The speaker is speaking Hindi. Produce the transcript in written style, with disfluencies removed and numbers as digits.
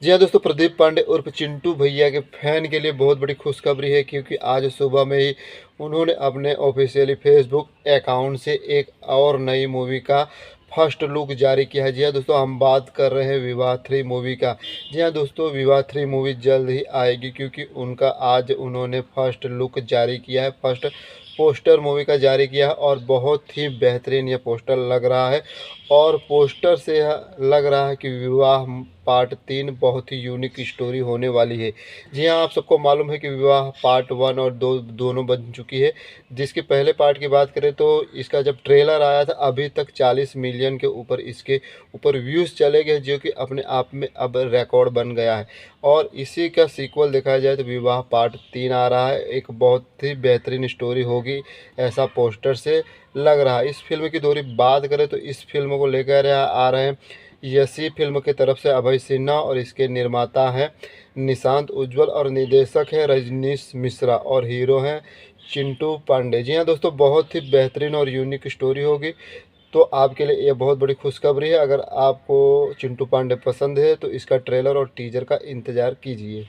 जी हाँ दोस्तों, प्रदीप पांडे उर्फ चिंटू भैया के फैन के लिए बहुत बड़ी खुशखबरी है, क्योंकि आज सुबह में ही उन्होंने अपने ऑफिशियली फेसबुक अकाउंट से एक और नई मूवी का फर्स्ट लुक जारी किया है। जी हाँ दोस्तों, हम बात कर रहे हैं विवाह 3 मूवी का। जी हाँ दोस्तों, विवाह 3 मूवी जल्द ही आएगी, क्योंकि उनका आज उन्होंने फर्स्ट लुक जारी किया है, फर्स्ट पोस्टर मूवी का जारी किया है और बहुत ही बेहतरीन ये पोस्टर लग रहा है। और पोस्टर से लग रहा है कि विवाह पार्ट 3 बहुत ही यूनिक स्टोरी होने वाली है। जी हाँ, आप सबको मालूम है कि विवाह पार्ट 1 और 2 दोनों बन चुकी है। जिसके पहले पार्ट की बात करें तो इसका जब ट्रेलर आया था अभी तक 40 मिलियन के ऊपर इसके ऊपर व्यूज़ चले गए, जो कि अपने आप में अब रिकॉर्ड बन गया है। और इसी का सीक्वल देखा जाए तो विवाह पार्ट 3 आ रहा है। एक बहुत ही बेहतरीन स्टोरी होगी, ऐसा पोस्टर से लग रहा है। इस फिल्म की थोड़ी बात करें तो इस फिल्म को लेकर आ रहे हैं यसी फिल्म की तरफ से अभय सिन्हा, और इसके निर्माता हैं निशांत उज्ज्वल और निर्देशक है रजनीश मिश्रा और हीरो हैं चिंटू पांडे। जी हाँ दोस्तों, बहुत ही बेहतरीन और यूनिक स्टोरी होगी। तो आपके लिए ये बहुत बड़ी खुशखबरी है। अगर आपको चिंटू पांडे पसंद है तो इसका ट्रेलर और टीजर का इंतज़ार कीजिए।